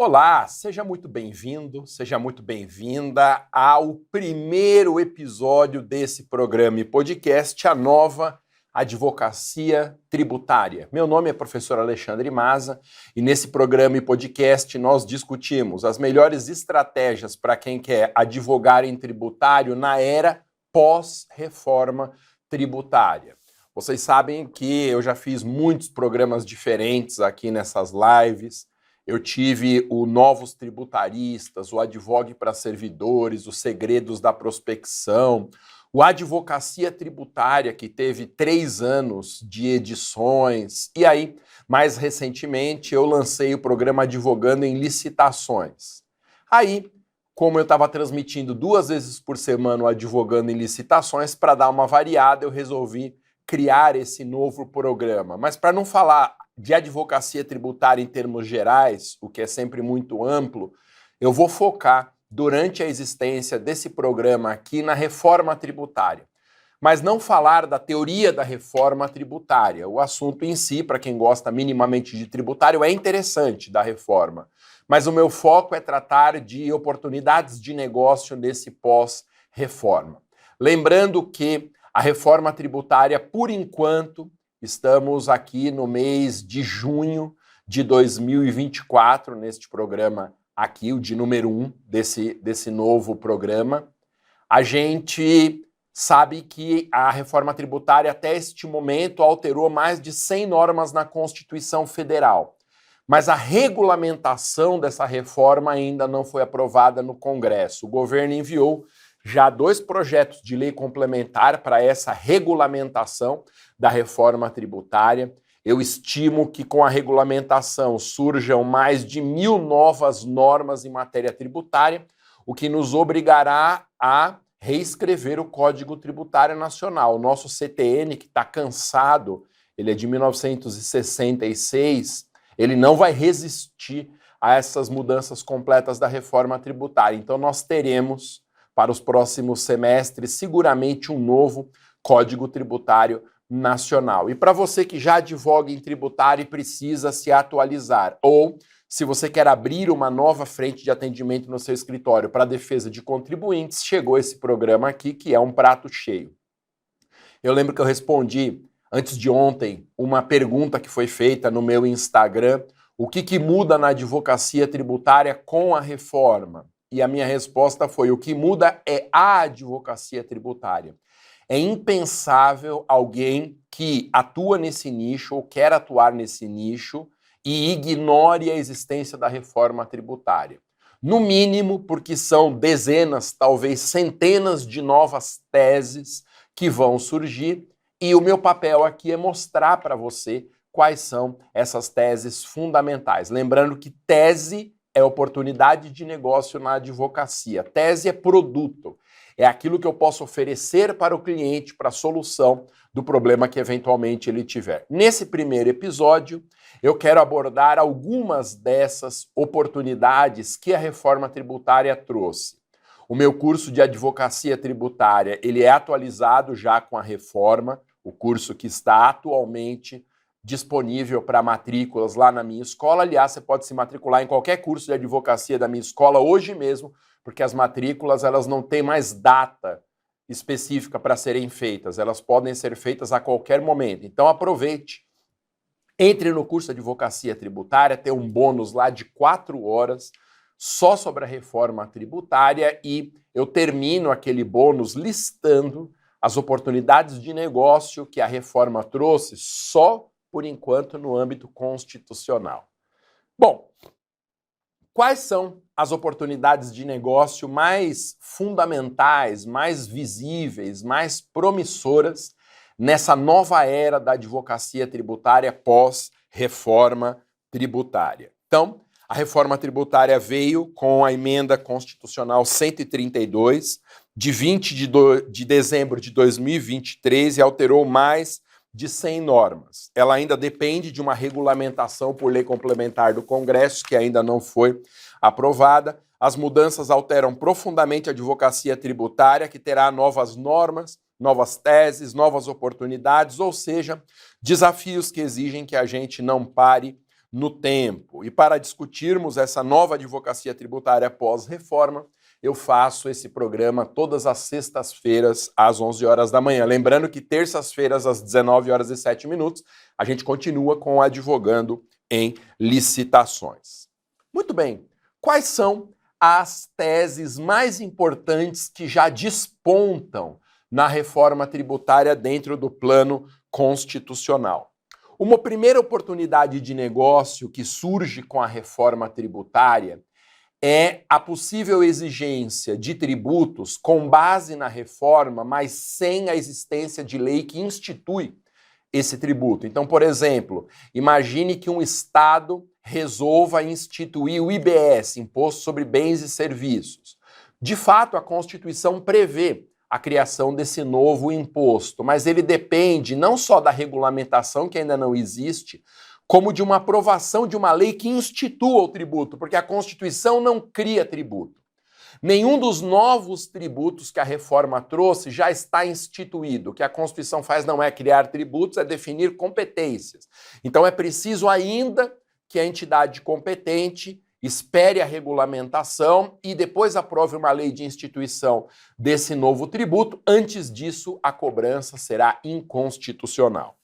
Olá, seja muito bem-vindo, seja muito bem-vinda ao primeiro episódio desse programa e podcast, a nova Advocacia Tributária. Meu nome é professor Alexandre Maza e nesse programa e podcast nós discutimos as melhores estratégias para quem quer advogar em tributário na era pós-reforma tributária. Vocês sabem que eu já fiz muitos programas diferentes aqui nessas lives. Eu tive o Novos Tributaristas, o Advogue para Servidores, os Segredos da Prospecção, o Advocacia Tributária, que teve 3 anos de edições, e aí, mais recentemente, eu lancei o programa Advogando em Licitações. Aí, como eu estava transmitindo 2 vezes por semana o Advogando em Licitações, para dar uma variada, eu resolvi criar esse novo programa. Mas para não falar de advocacia tributária em termos gerais, o que é sempre muito amplo, eu vou focar durante a existência desse programa aqui na reforma tributária. Mas não falar da teoria da reforma tributária. O assunto em si, para quem gosta minimamente de tributário, é interessante da reforma. Mas o meu foco é tratar de oportunidades de negócio nesse pós-reforma. Lembrando que a reforma tributária, por enquanto, estamos aqui no mês de junho de 2024, neste programa aqui, o de número 1 desse novo programa. A gente sabe que a reforma tributária, até este momento, alterou mais de 100 normas na Constituição Federal. Mas a regulamentação dessa reforma ainda não foi aprovada no Congresso. O governo enviou já 2 projetos de lei complementar para essa regulamentação da reforma tributária. Eu estimo que com a regulamentação surjam mais de 1.000 novas normas em matéria tributária, o que nos obrigará a reescrever o Código Tributário Nacional. O nosso CTN, que está cansado, ele é de 1966, ele não vai resistir a essas mudanças completas da reforma tributária. Então nós teremos, para os próximos semestres, seguramente um novo Código Tributário Nacional. E para você que já advoga em tributário e precisa se atualizar, ou se você quer abrir uma nova frente de atendimento no seu escritório para a defesa de contribuintes, chegou esse programa aqui, que é um prato cheio. Eu lembro que eu respondi, antes de ontem, uma pergunta que foi feita no meu Instagram: o que muda na advocacia tributária com a reforma? E a minha resposta foi: o que muda é a advocacia tributária. É impensável alguém que atua nesse nicho ou quer atuar nesse nicho e ignore a existência da reforma tributária. No mínimo, porque são dezenas, talvez centenas de novas teses que vão surgir, e o meu papel aqui é mostrar para você quais são essas teses fundamentais. Lembrando que tese é oportunidade de negócio na advocacia. Tese é produto. É aquilo que eu posso oferecer para o cliente para a solução do problema que eventualmente ele tiver. Nesse primeiro episódio, eu quero abordar algumas dessas oportunidades que a reforma tributária trouxe. O meu curso de advocacia tributária, ele é atualizado já com a reforma, o curso que está atualmente disponível para matrículas lá na minha escola. Aliás, você pode se matricular em qualquer curso de advocacia da minha escola hoje mesmo, porque as matrículas elas não têm mais data específica para serem feitas, elas podem ser feitas a qualquer momento. Então aproveite, entre no curso de advocacia tributária, tem um bônus lá de 4 horas só sobre a reforma tributária e eu termino aquele bônus listando as oportunidades de negócio que a reforma trouxe só por enquanto no âmbito constitucional. Bom, quais são as oportunidades de negócio mais fundamentais, mais visíveis, mais promissoras nessa nova era da advocacia tributária pós-reforma tributária? Então, a reforma tributária veio com a emenda constitucional 132, de 20 de dezembro de 2023, e alterou mais de 100 normas. Ela ainda depende de uma regulamentação por lei complementar do Congresso, que ainda não foi aprovada. As mudanças alteram profundamente a advocacia tributária, que terá novas normas, novas teses, novas oportunidades, ou seja, desafios que exigem que a gente não pare no tempo. E para discutirmos essa nova advocacia tributária pós-reforma, eu faço esse programa todas as sextas-feiras, às 11 horas da manhã. Lembrando que terças-feiras, às 19 horas e 7 minutos, a gente continua com o Advogando em Licitações. Muito bem, quais são as teses mais importantes que já despontam na reforma tributária dentro do plano constitucional? Uma primeira oportunidade de negócio que surge com a reforma tributária é a possível exigência de tributos com base na reforma, mas sem a existência de lei que institui esse tributo. Então, por exemplo, imagine que um Estado resolva instituir o IBS, Imposto sobre Bens e Serviços. De fato, a Constituição prevê a criação desse novo imposto, mas ele depende não só da regulamentação, que ainda não existe, como de uma aprovação de uma lei que institua o tributo, porque a Constituição não cria tributo. Nenhum dos novos tributos que a reforma trouxe já está instituído. O que a Constituição faz não é criar tributos, é definir competências. Então é preciso ainda que a entidade competente espere a regulamentação e depois aprove uma lei de instituição desse novo tributo. Antes disso, a cobrança será inconstitucional.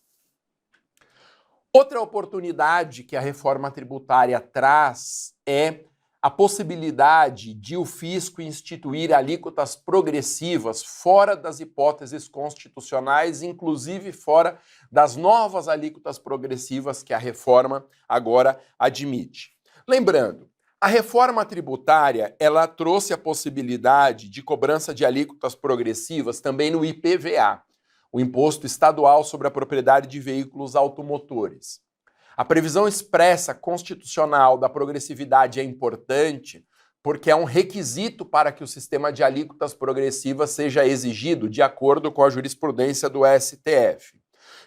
Outra oportunidade que a reforma tributária traz é a possibilidade de o fisco instituir alíquotas progressivas fora das hipóteses constitucionais, inclusive fora das novas alíquotas progressivas que a reforma agora admite. Lembrando, a reforma tributária, ela trouxe a possibilidade de cobrança de alíquotas progressivas também no IPVA, o Imposto Estadual sobre a Propriedade de Veículos Automotores. A previsão expressa constitucional da progressividade é importante porque é um requisito para que o sistema de alíquotas progressivas seja exigido de acordo com a jurisprudência do STF.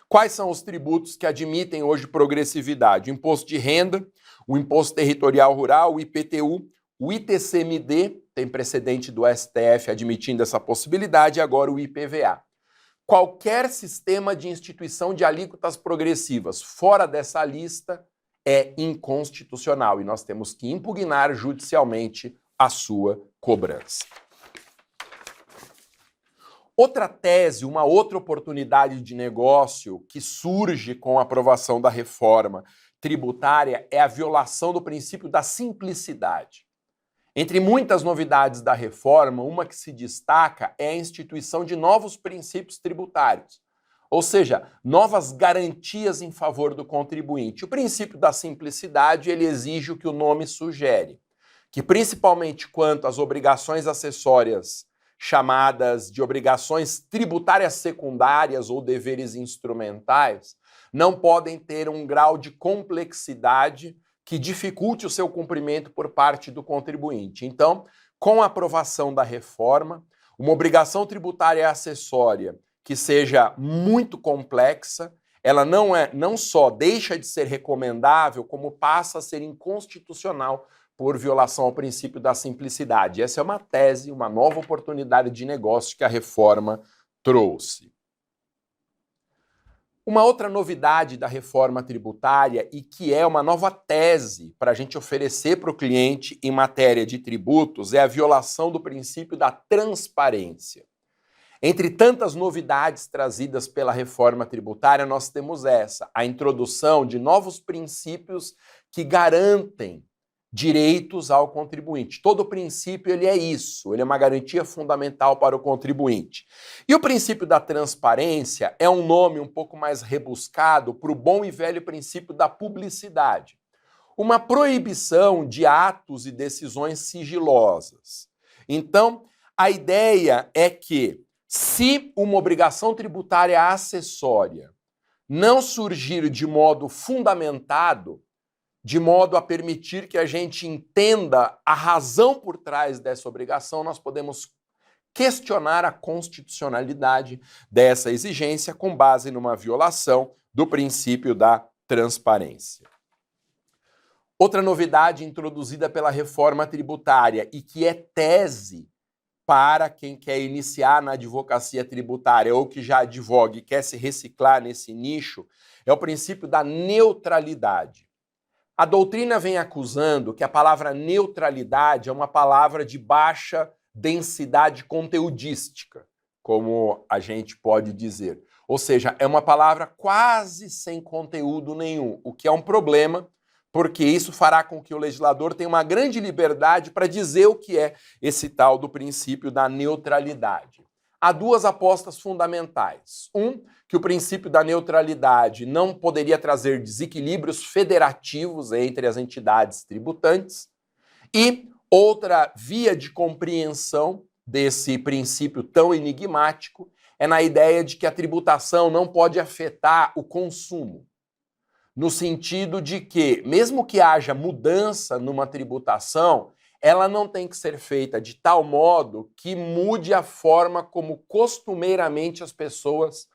Quais são os tributos que admitem hoje progressividade? O imposto de renda, o imposto territorial rural, o IPTU, o ITCMD, tem precedente do STF admitindo essa possibilidade, e agora o IPVA. Qualquer sistema de instituição de alíquotas progressivas fora dessa lista é inconstitucional e nós temos que impugnar judicialmente a sua cobrança. Outra tese, uma outra oportunidade de negócio que surge com a aprovação da reforma tributária é a violação do princípio da simplicidade. Entre muitas novidades da reforma, uma que se destaca é a instituição de novos princípios tributários, ou seja, novas garantias em favor do contribuinte. O princípio da simplicidade, ele exige o que o nome sugere, que principalmente quanto às obrigações acessórias chamadas de obrigações tributárias secundárias ou deveres instrumentais, não podem ter um grau de complexidade que dificulte o seu cumprimento por parte do contribuinte. Então, com a aprovação da reforma, uma obrigação tributária acessória que seja muito complexa, ela não só deixa de ser recomendável, como passa a ser inconstitucional por violação ao princípio da simplicidade. Essa é uma tese, uma nova oportunidade de negócio que a reforma trouxe. Uma outra novidade da reforma tributária e que é uma nova tese para a gente oferecer para o cliente em matéria de tributos é a violação do princípio da transparência. Entre tantas novidades trazidas pela reforma tributária, nós temos essa, a introdução de novos princípios que garantem direitos ao contribuinte. Todo princípio ele é isso, ele é uma garantia fundamental para o contribuinte. E o princípio da transparência é um nome um pouco mais rebuscado para o bom e velho princípio da publicidade. Uma proibição de atos e decisões sigilosas. Então, a ideia é que se uma obrigação tributária acessória não surgir de modo fundamentado, de modo a permitir que a gente entenda a razão por trás dessa obrigação, nós podemos questionar a constitucionalidade dessa exigência com base numa violação do princípio da transparência. Outra novidade introduzida pela reforma tributária e que é tese para quem quer iniciar na advocacia tributária ou que já advoga e quer se reciclar nesse nicho, é o princípio da neutralidade. A doutrina vem acusando que a palavra neutralidade é uma palavra de baixa densidade conteudística, como a gente pode dizer. Ou seja, é uma palavra quase sem conteúdo nenhum, o que é um problema, porque isso fará com que o legislador tenha uma grande liberdade para dizer o que é esse tal do princípio da neutralidade. Há duas apostas fundamentais. Que o princípio da neutralidade não poderia trazer desequilíbrios federativos entre as entidades tributantes. E outra via de compreensão desse princípio tão enigmático é na ideia de que a tributação não pode afetar o consumo, no sentido de que, mesmo que haja mudança numa tributação, ela não tem que ser feita de tal modo que mude a forma como costumeiramente as pessoas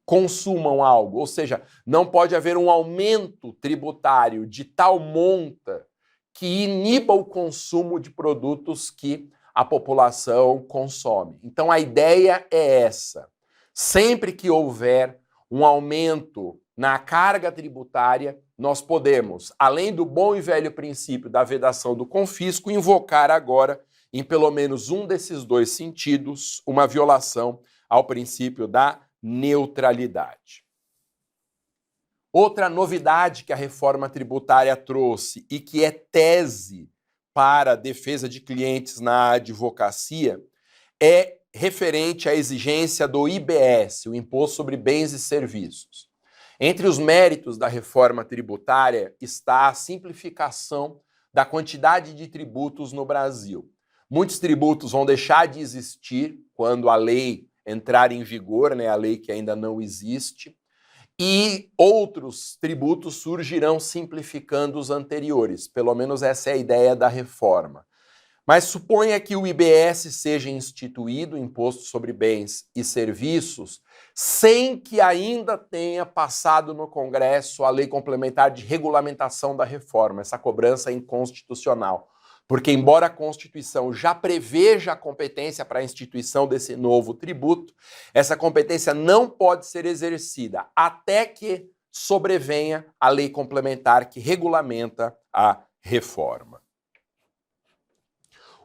consumam algo. Ou seja, não pode haver um aumento tributário de tal monta que iniba o consumo de produtos que a população consome. Então a ideia é essa. Sempre que houver um aumento na carga tributária, nós podemos, além do bom e velho princípio da vedação do confisco, invocar agora, em pelo menos um desses dois sentidos, uma violação ao princípio da neutralidade. Outra novidade que a reforma tributária trouxe e que é tese para a defesa de clientes na advocacia é referente à exigência do IBS, o Imposto sobre Bens e Serviços. Entre os méritos da reforma tributária está a simplificação da quantidade de tributos no Brasil. Muitos tributos vão deixar de existir quando a lei entrar em vigor, a lei que ainda não existe, e outros tributos surgirão simplificando os anteriores. Pelo menos essa é a ideia da reforma. Mas suponha que o IBS seja instituído, Imposto sobre Bens e Serviços, sem que ainda tenha passado no Congresso a Lei Complementar de Regulamentação da Reforma. Essa cobrança é inconstitucional. Porque, embora a Constituição já preveja a competência para a instituição desse novo tributo, essa competência não pode ser exercida até que sobrevenha a lei complementar que regulamenta a reforma.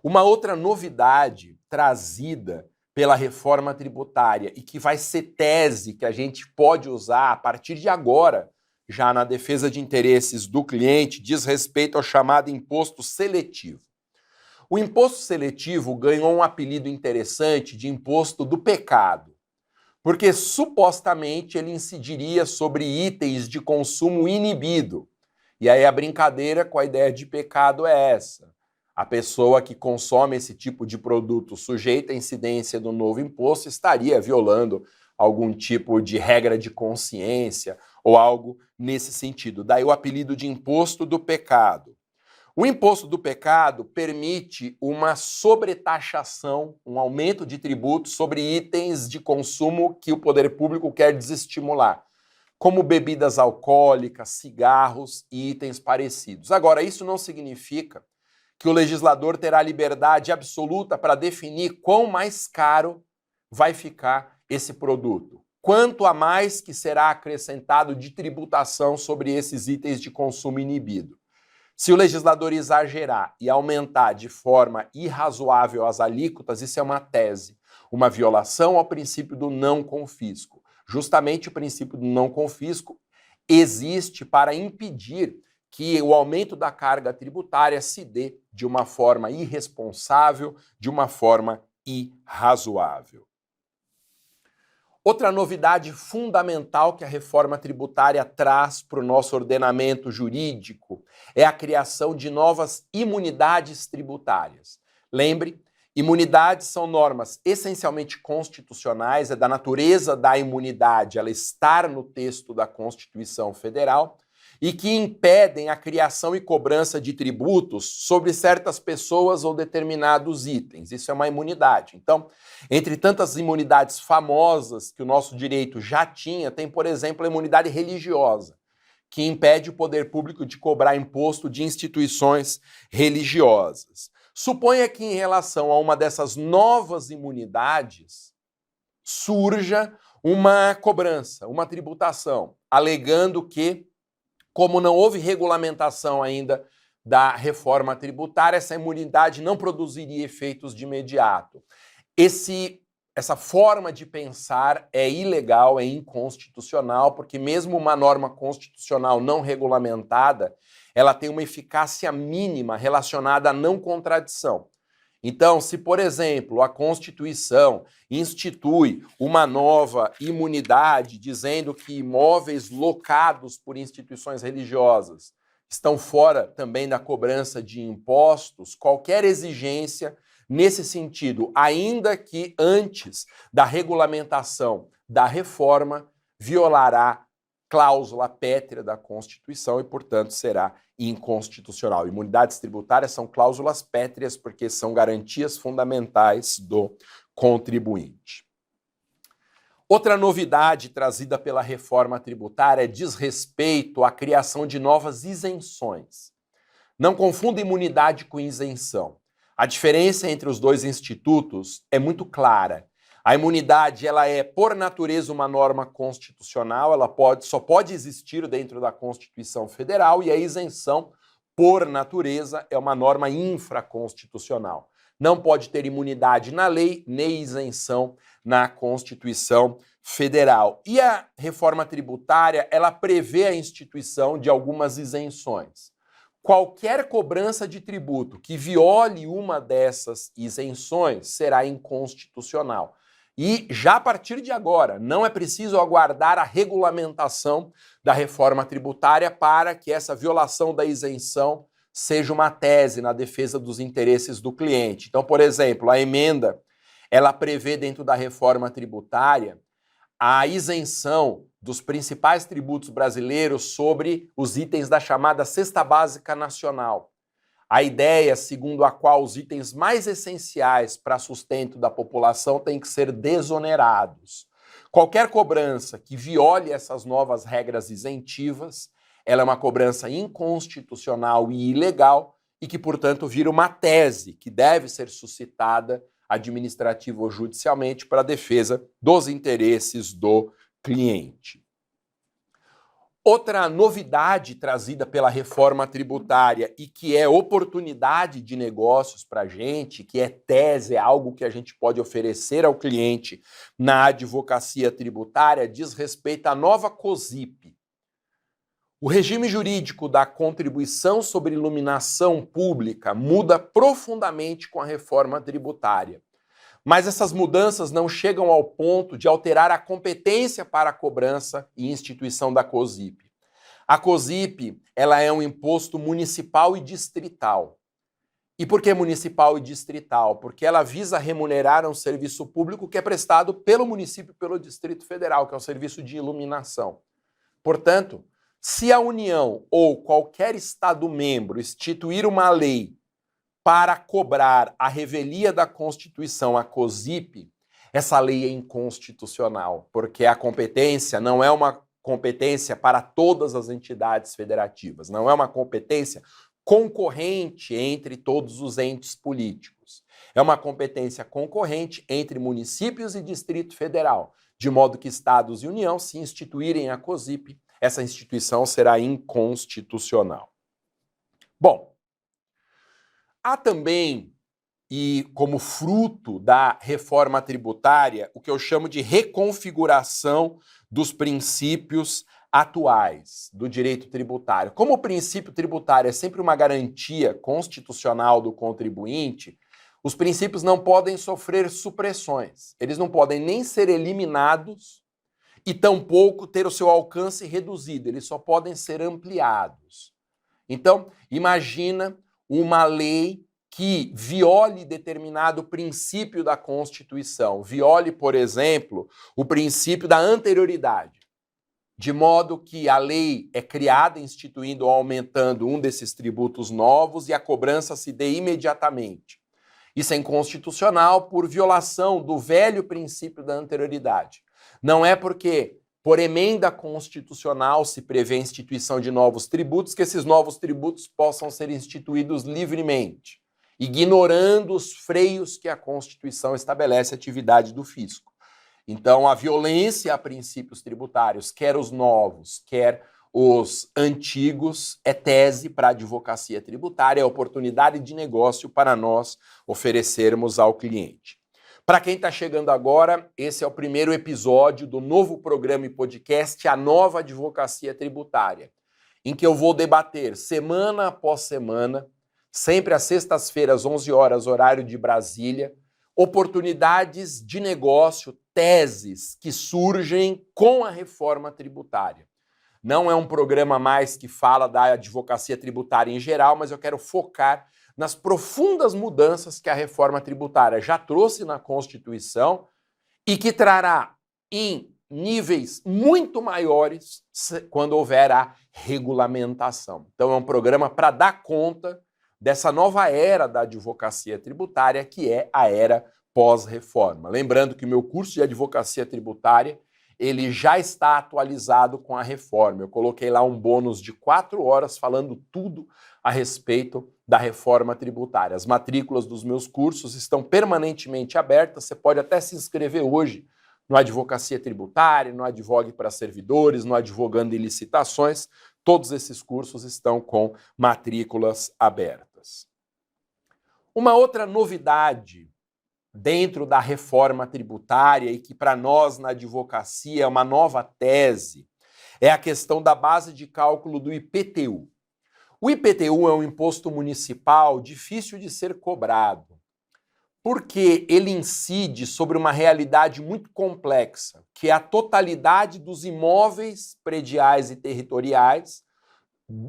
Uma outra novidade trazida pela reforma tributária e que vai ser tese que a gente pode usar a partir de agora, já na defesa de interesses do cliente, diz respeito ao chamado imposto seletivo. O imposto seletivo ganhou um apelido interessante de imposto do pecado, porque supostamente ele incidiria sobre itens de consumo inibido. E aí a brincadeira com a ideia de pecado é essa. A pessoa que consome esse tipo de produto sujeita à incidência do novo imposto estaria violando algum tipo de regra de consciência ou algo nesse sentido. Daí o apelido de imposto do pecado. O imposto do pecado permite uma sobretaxação, um aumento de tributos sobre itens de consumo que o poder público quer desestimular, como bebidas alcoólicas, cigarros e itens parecidos. Agora, isso não significa que o legislador terá liberdade absoluta para definir quão mais caro vai ficar esse produto. Quanto a mais que será acrescentado de tributação sobre esses itens de consumo inibido. Se o legislador exagerar e aumentar de forma irrazoável as alíquotas, isso é uma tese, uma violação ao princípio do não confisco. Justamente o princípio do não confisco existe para impedir que o aumento da carga tributária se dê de uma forma irresponsável, de uma forma irrazoável. Outra novidade fundamental que a reforma tributária traz para o nosso ordenamento jurídico é a criação de novas imunidades tributárias. Lembre, imunidades são normas essencialmente constitucionais, é da natureza da imunidade ela estar no texto da Constituição Federal, e que impedem a criação e cobrança de tributos sobre certas pessoas ou determinados itens. Isso é uma imunidade. Então, entre tantas imunidades famosas que o nosso direito já tinha, tem, por exemplo, a imunidade religiosa, que impede o poder público de cobrar imposto de instituições religiosas. Suponha que, em relação a uma dessas novas imunidades, surja uma cobrança, uma tributação, alegando que Como não houve regulamentação ainda da reforma tributária, essa imunidade não produziria efeitos de imediato. Essa forma de pensar é ilegal, é inconstitucional, porque mesmo uma norma constitucional não regulamentada, ela tem uma eficácia mínima relacionada à não contradição. Então, se, por exemplo, a Constituição institui uma nova imunidade dizendo que imóveis locados por instituições religiosas estão fora também da cobrança de impostos, qualquer exigência nesse sentido, ainda que antes da regulamentação da reforma, violará cláusula pétrea da Constituição e, portanto, será inconstitucional. Imunidades tributárias são cláusulas pétreas porque são garantias fundamentais do contribuinte. Outra novidade trazida pela reforma tributária diz respeito à criação de novas isenções. Não confunda imunidade com isenção. A diferença entre os dois institutos é muito clara. A imunidade, ela é, por natureza, uma norma constitucional, ela só pode existir dentro da Constituição Federal, e a isenção, por natureza, é uma norma infraconstitucional. Não pode ter imunidade na lei, nem isenção na Constituição Federal. E a reforma tributária, ela prevê a instituição de algumas isenções. Qualquer cobrança de tributo que viole uma dessas isenções será inconstitucional. E já a partir de agora, não é preciso aguardar a regulamentação da reforma tributária para que essa violação da isenção seja uma tese na defesa dos interesses do cliente. Então, por exemplo, a emenda, ela prevê dentro da reforma tributária a isenção dos principais tributos brasileiros sobre os itens da chamada Cesta Básica Nacional. A ideia segundo a qual os itens mais essenciais para sustento da população têm que ser desonerados. Qualquer cobrança que viole essas novas regras isentivas, ela é uma cobrança inconstitucional e ilegal e que, portanto, vira uma tese que deve ser suscitada administrativo ou judicialmente para a defesa dos interesses do cliente. Outra novidade trazida pela reforma tributária e que é oportunidade de negócios para a gente, que é tese, é algo que a gente pode oferecer ao cliente na advocacia tributária, diz respeito à nova COSIP. O regime jurídico da contribuição sobre iluminação pública muda profundamente com a reforma tributária. Mas essas mudanças não chegam ao ponto de alterar a competência para a cobrança e instituição da COSIP. A COSIP, ela é um imposto municipal e distrital. E por que municipal e distrital? Porque ela visa remunerar um serviço público que é prestado pelo município e pelo Distrito Federal, que é o serviço de iluminação. Portanto, se a União ou qualquer Estado-membro instituir uma lei para cobrar a revelia da Constituição, a COSIP, essa lei é inconstitucional, porque a competência não é uma competência para todas as entidades federativas, não é uma competência concorrente entre todos os entes políticos. É uma competência concorrente entre municípios e Distrito Federal, de modo que Estados e União, se instituírem a COSIP, essa instituição será inconstitucional. Bom, há também, e como fruto da reforma tributária, o que eu chamo de reconfiguração dos princípios atuais do direito tributário. Como o princípio tributário é sempre uma garantia constitucional do contribuinte, os princípios não podem sofrer supressões. Eles não podem nem ser eliminados e tampouco ter o seu alcance reduzido. Eles só podem ser ampliados. Então, imagina uma lei que viole determinado princípio da Constituição, viole, por exemplo, o princípio da anterioridade, de modo que a lei é criada instituindo ou aumentando um desses tributos novos e a cobrança se dê imediatamente. Isso é inconstitucional por violação do velho princípio da anterioridade. Não é porque por emenda constitucional se prevê a instituição de novos tributos, que esses novos tributos possam ser instituídos livremente, ignorando os freios que a Constituição estabelece à atividade do fisco. Então, a violência a princípios tributários, quer os novos, quer os antigos, é tese para a advocacia tributária, é oportunidade de negócio para nós oferecermos ao cliente. Para quem está chegando agora, esse é o primeiro episódio do novo programa e podcast A Nova Advocacia Tributária, em que eu vou debater semana após semana, sempre às sextas-feiras, 11 horas, horário de Brasília, oportunidades de negócio, teses que surgem com a reforma tributária. Não é um programa mais que fala da advocacia tributária em geral, mas eu quero focar nas profundas mudanças que a reforma tributária já trouxe na Constituição e que trará em níveis muito maiores quando houver a regulamentação. Então é um programa para dar conta dessa nova era da advocacia tributária, que é a era pós-reforma. Lembrando que o meu curso de advocacia tributária ele já está atualizado com a reforma. Eu coloquei lá um bônus de 4 horas falando tudo a respeito da reforma tributária. As matrículas dos meus cursos estão permanentemente abertas. Você pode até se inscrever hoje no Advocacia Tributária, no Advogue para Servidores, no Advogando em Licitações. Todos esses cursos estão com matrículas abertas. Uma outra novidade dentro da reforma tributária e que para nós na advocacia é uma nova tese, é a questão da base de cálculo do IPTU. O IPTU é um imposto municipal difícil de ser cobrado, porque ele incide sobre uma realidade muito complexa, que é a totalidade dos imóveis prediais e territoriais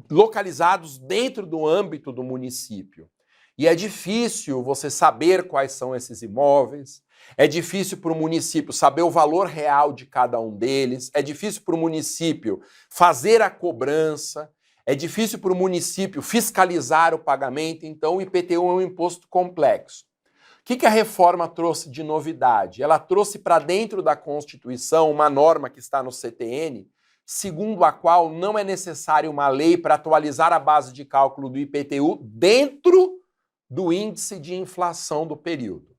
localizados dentro do âmbito do município. E é difícil você saber quais são esses imóveis, é difícil para o município saber o valor real de cada um deles, é difícil para o município fazer a cobrança, é difícil para o município fiscalizar o pagamento, então o IPTU é um imposto complexo. O que a reforma trouxe de novidade? Ela trouxe para dentro da Constituição uma norma que está no CTN, segundo a qual não é necessário uma lei para atualizar a base de cálculo do IPTU dentro do índice de inflação do período.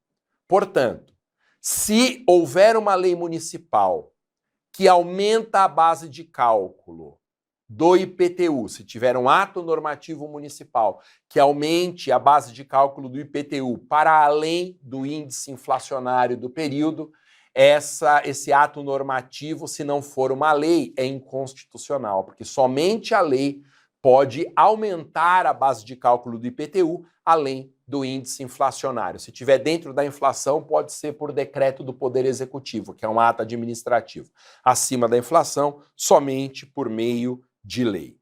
Portanto, se houver uma lei municipal que aumenta a base de cálculo do IPTU, se tiver um ato normativo municipal que aumente a base de cálculo do IPTU para além do índice inflacionário do período, esse ato normativo, se não for uma lei, é inconstitucional, porque somente a lei pode aumentar a base de cálculo do IPTU além do índice inflacionário. Se estiver dentro da inflação, pode ser por decreto do Poder Executivo, que é um ato administrativo. Acima da inflação, somente por meio de lei.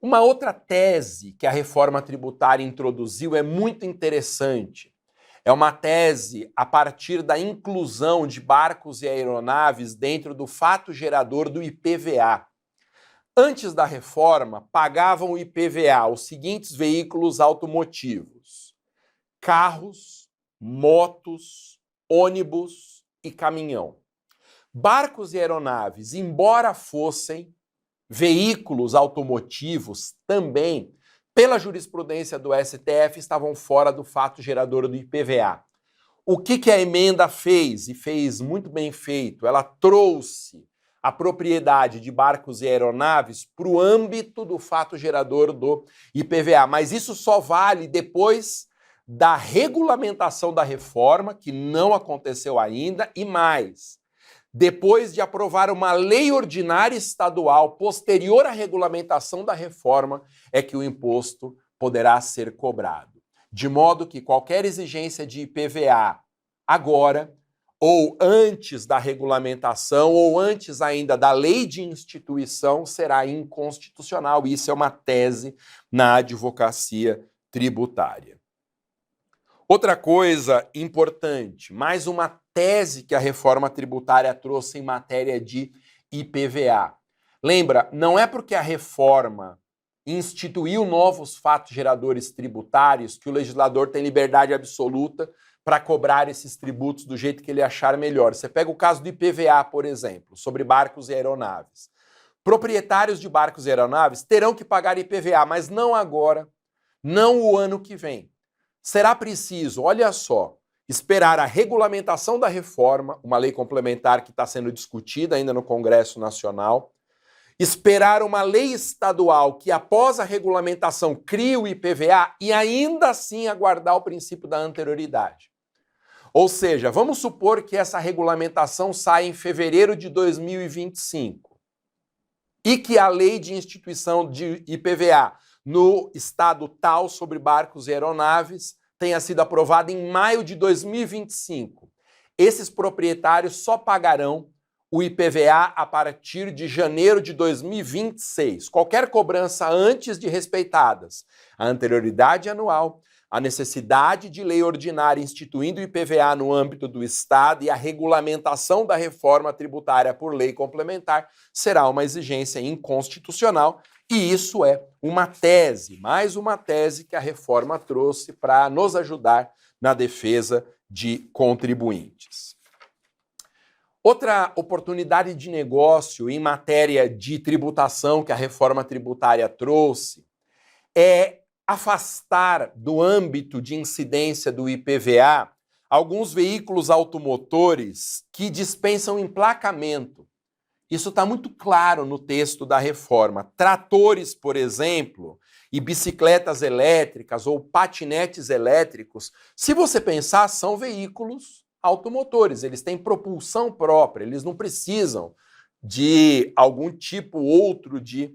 Uma outra tese que a reforma tributária introduziu é muito interessante. É uma tese a partir da inclusão de barcos e aeronaves dentro do fato gerador do IPVA. Antes da reforma, pagavam o IPVA os seguintes veículos automotivos: carros, motos, ônibus e caminhão. Barcos e aeronaves, embora fossem veículos automotivos também, pela jurisprudência do STF, estavam fora do fato gerador do IPVA. O que a emenda fez, e fez muito bem feito? Ela trouxe a propriedade de barcos e aeronaves para o âmbito do fato gerador do IPVA. Mas isso só vale depois da regulamentação da reforma, que não aconteceu ainda, e mais, depois de aprovar uma lei ordinária estadual posterior à regulamentação da reforma, é que o imposto poderá ser cobrado. De modo que qualquer exigência de IPVA agora, ou antes da regulamentação, ou antes ainda da lei de instituição, será inconstitucional. Isso é uma tese na advocacia tributária. Outra coisa importante, mais uma tese que a reforma tributária trouxe em matéria de IPVA. Lembra, não é porque a reforma instituiu novos fatos geradores tributários que o legislador tem liberdade absoluta para cobrar esses tributos do jeito que ele achar melhor. Você pega o caso do IPVA, por exemplo, sobre barcos e aeronaves. Proprietários de barcos e aeronaves terão que pagar IPVA, mas não agora, não o ano que vem. Será preciso, olha só, esperar a regulamentação da reforma, uma lei complementar que está sendo discutida ainda no Congresso Nacional, esperar uma lei estadual que, após a regulamentação, crie o IPVA e ainda assim aguardar o princípio da anterioridade. Ou seja, vamos supor que essa regulamentação saia em fevereiro de 2025 e que a lei de instituição de IPVA no estado tal sobre barcos e aeronaves tenha sido aprovada em maio de 2025. Esses proprietários só pagarão o IPVA a partir de janeiro de 2026. Qualquer cobrança antes de respeitadas a anterioridade anual, a necessidade de lei ordinária instituindo o IPVA no âmbito do Estado e a regulamentação da reforma tributária por lei complementar será uma exigência inconstitucional, e isso é uma tese, mais uma tese que a reforma trouxe para nos ajudar na defesa de contribuintes. Outra oportunidade de negócio em matéria de tributação que a reforma tributária trouxe é afastar do âmbito de incidência do IPVA alguns veículos automotores que dispensam emplacamento. Isso está muito claro no texto da reforma. Tratores, por exemplo, e bicicletas elétricas ou patinetes elétricos, se você pensar, são veículos automotores, eles têm propulsão própria, eles não precisam de algum tipo outro de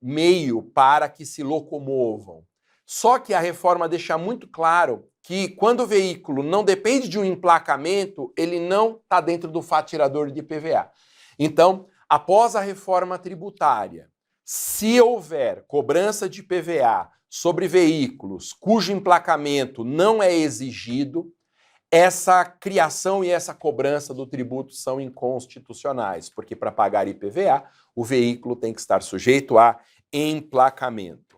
meio para que se locomovam. Só que a reforma deixa muito claro que quando o veículo não depende de um emplacamento, ele não está dentro do fatirador de IPVA. Então, após a reforma tributária, se houver cobrança de IPVA sobre veículos cujo emplacamento não é exigido, essa criação e essa cobrança do tributo são inconstitucionais, porque para pagar IPVA, o veículo tem que estar sujeito a emplacamento.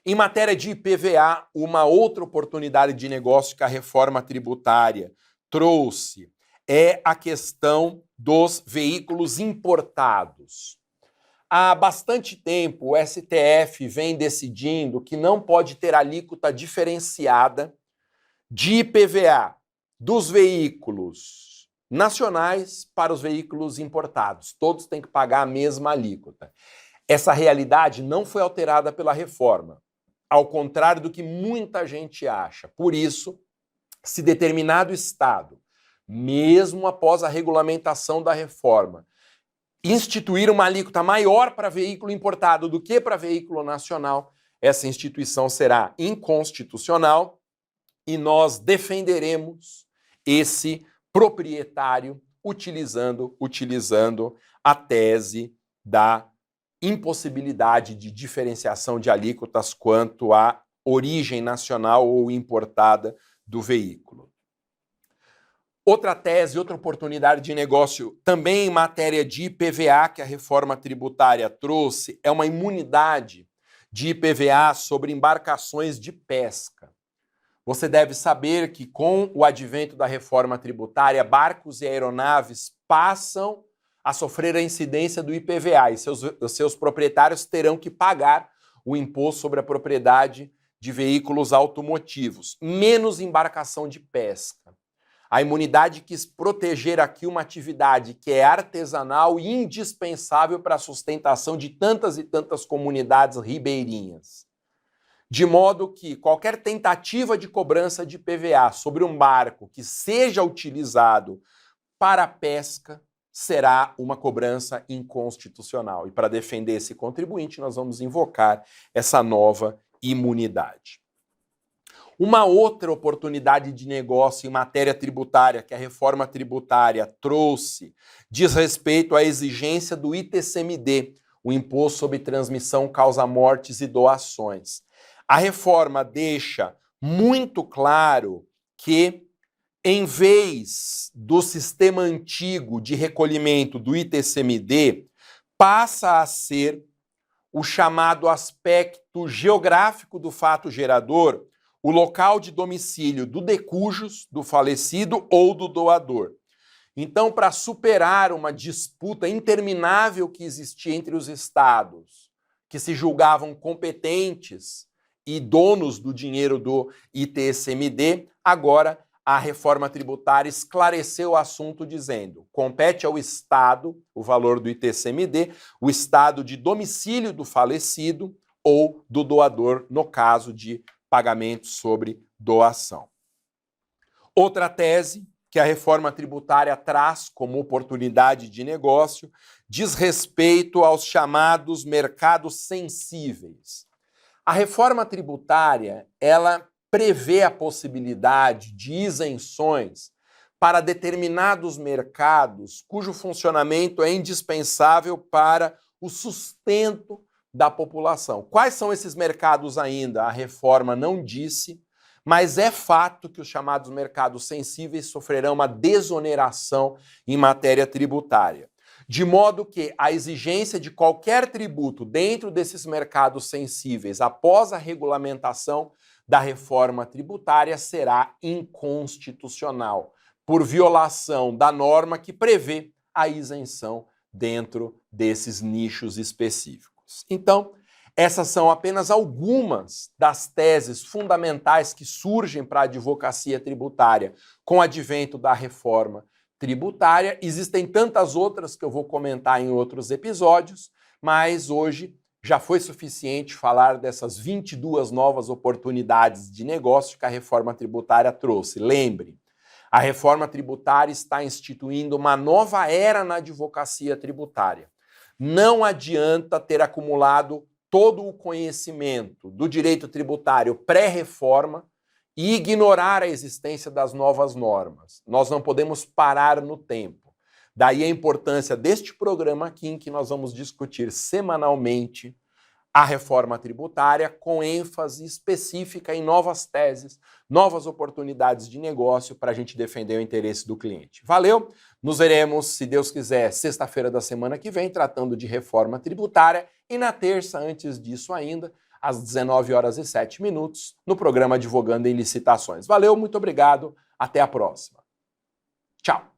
Em matéria de IPVA, uma outra oportunidade de negócio que a reforma tributária trouxe é a questão dos veículos importados. Há bastante tempo, o STF vem decidindo que não pode ter alíquota diferenciada de IPVA dos veículos nacionais para os veículos importados. Todos têm que pagar a mesma alíquota. Essa realidade não foi alterada pela reforma, ao contrário do que muita gente acha. Por isso, se determinado estado, mesmo após a regulamentação da reforma, instituir uma alíquota maior para veículo importado do que para veículo nacional, essa instituição será inconstitucional e nós defenderemos esse proprietário utilizando a tese da impossibilidade de diferenciação de alíquotas quanto à origem nacional ou importada do veículo. Outra tese, outra oportunidade de negócio, também em matéria de IPVA que a reforma tributária trouxe, é uma imunidade de IPVA sobre embarcações de pesca. Você deve saber que com o advento da reforma tributária, barcos e aeronaves passam a sofrer a incidência do IPVA e seus proprietários terão que pagar o imposto sobre a propriedade de veículos automotivos, menos embarcação de pesca. A imunidade quis proteger aqui uma atividade que é artesanal e indispensável para a sustentação de tantas e tantas comunidades ribeirinhas. De modo que qualquer tentativa de cobrança de IPVA sobre um barco que seja utilizado para a pesca será uma cobrança inconstitucional. E para defender esse contribuinte, nós vamos invocar essa nova imunidade. Uma outra oportunidade de negócio em matéria tributária que a reforma tributária trouxe diz respeito à exigência do ITCMD, o Imposto sobre Transmissão, Causa-Mortes e Doações. A reforma deixa muito claro que, em vez do sistema antigo de recolhimento do ITCMD, passa a ser o chamado aspecto geográfico do fato gerador, o local de domicílio do decujus, do falecido ou do doador. Então, para superar uma disputa interminável que existia entre os estados, que se julgavam competentes e donos do dinheiro do ITCMD, agora a reforma tributária esclareceu o assunto dizendo: compete ao Estado o valor do ITCMD, o Estado de domicílio do falecido ou do doador, no caso de pagamento sobre doação. Outra tese que a reforma tributária traz como oportunidade de negócio diz respeito aos chamados mercados sensíveis. A reforma tributária, ela prevê a possibilidade de isenções para determinados mercados cujo funcionamento é indispensável para o sustento da população. Quais são esses mercados ainda? A reforma não disse, mas é fato que os chamados mercados sensíveis sofrerão uma desoneração em matéria tributária. De modo que a exigência de qualquer tributo dentro desses mercados sensíveis após a regulamentação da reforma tributária será inconstitucional, por violação da norma que prevê a isenção dentro desses nichos específicos. Então, essas são apenas algumas das teses fundamentais que surgem para a advocacia tributária com o advento da reforma tributária. Existem tantas outras que eu vou comentar em outros episódios, mas hoje já foi suficiente falar dessas 22 novas oportunidades de negócio que a reforma tributária trouxe. Lembre, a reforma tributária está instituindo uma nova era na advocacia tributária. Não adianta ter acumulado todo o conhecimento do direito tributário pré-reforma e ignorar a existência das novas normas. Nós não podemos parar no tempo. Daí a importância deste programa aqui, em que nós vamos discutir semanalmente a reforma tributária, com ênfase específica em novas teses, novas oportunidades de negócio para a gente defender o interesse do cliente. Valeu? Nos veremos, se Deus quiser, sexta-feira da semana que vem, tratando de reforma tributária, e na terça, antes disso ainda, às 19h07, no programa Advogando em Licitações. Valeu, muito obrigado, até a próxima. Tchau!